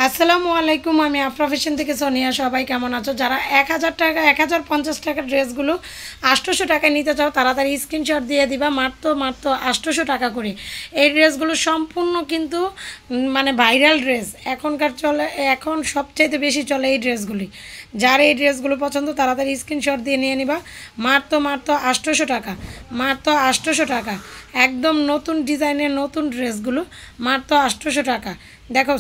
আসসালামু আলাইকুম, আমি আফরা ফ্যাশন থেকে সোনিয়া। সবাই কেমন আছো? যারা 1000 টাকা 1050 টাকার ড্রেসগুলো 800 টাকায় নিতে চাও তাড়াতাড়ি স্ক্রিনশট দিয়ে দিবা। মাত্র 800 টাকা করে এই ড্রেসগুলো সম্পূর্ণ কিন্তু মানে ভাইরাল ড্রেস এখনকার চলে, এখন সবচাইতে বেশি চলে এই ড্রেসগুলি। যার এই ড্রেসগুলো পছন্দ তাড়াতাড়ি স্ক্রিনশট দিয়ে নিয়ে নিবা। মাত্র 800 টাকা, মাত্র 800 টাকা, একদম নতুন ডিজাইনের নতুন ড্রেসগুলো মাত্র 800 টাকা। দেখো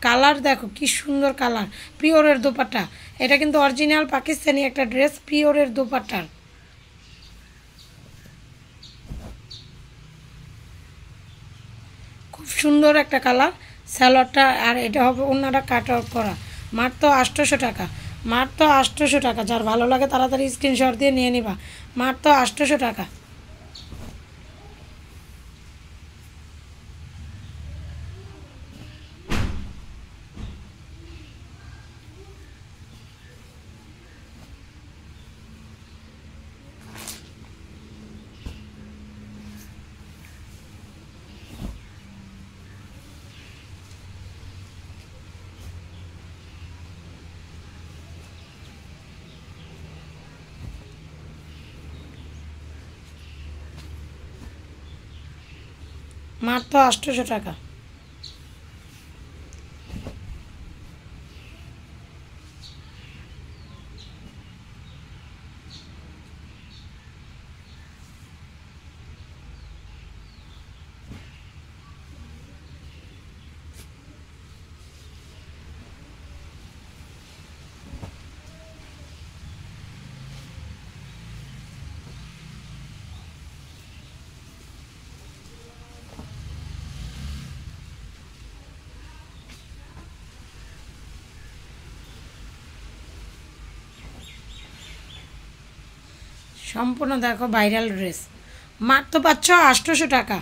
কালার, দেখো কি সুন্দর কালার, পিওরের দোপাট্টা। এটা কিন্তু অরিজিনাল পাকিস্তানি একটা ড্রেস, পিওরের দোপাট্টার। খুব সুন্দর একটা কালার স্যালোয়ারটা, আর এটা হবে অন্যটা কাট আউট করা। মাত্র 800 টাকা, মাত্র 800 টাকা। যার ভালো লাগে তাড়াতাড়ি স্ক্রিনশট দিয়ে নিয়ে নিবা। মাত্র 800 টাকা। মাত্র 800 টাকা। সম্পূর্ণ দেখো ভাইরাল ড্রেস, মাত্র পাচ্ছ 800 টাকা।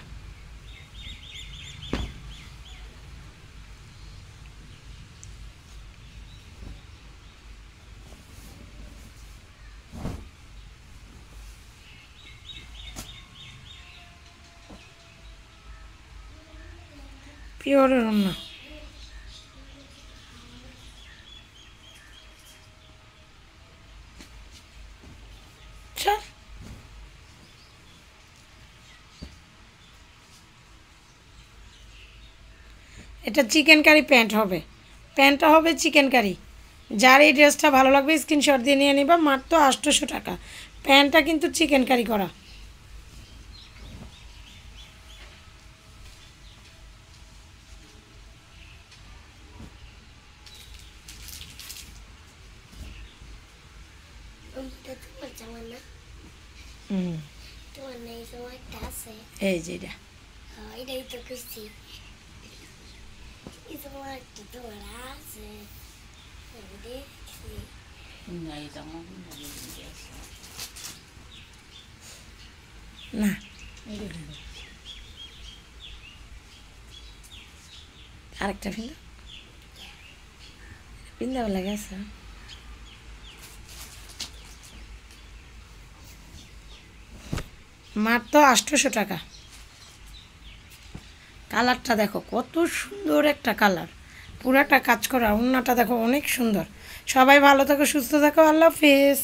পিওরের না, এটা চিকেন কারি প্যান্ট হবে, প্যান্টটা হবে চিকেন কারি। যার এই ড্রেসটা ভালো লাগবে স্ক্রিনশট দিয়ে নিয়ে নিবা। মাত্র 800 টাকা। প্যান্টটা কিন্তু চিকেন কারি করা। এই যে এটা না, আরেকটা পিন্দা পিন্দা লাগে আছে। মাত্র 800 টাকা। কালারটা দেখো কত সুন্দর একটা কালার, পুরাটা কাজ করা। ওড়নাটা দেখো অনেক সুন্দর। সবাই ভালো থাকো, সুস্থ থাকো, আল্লাহ হাফেজ।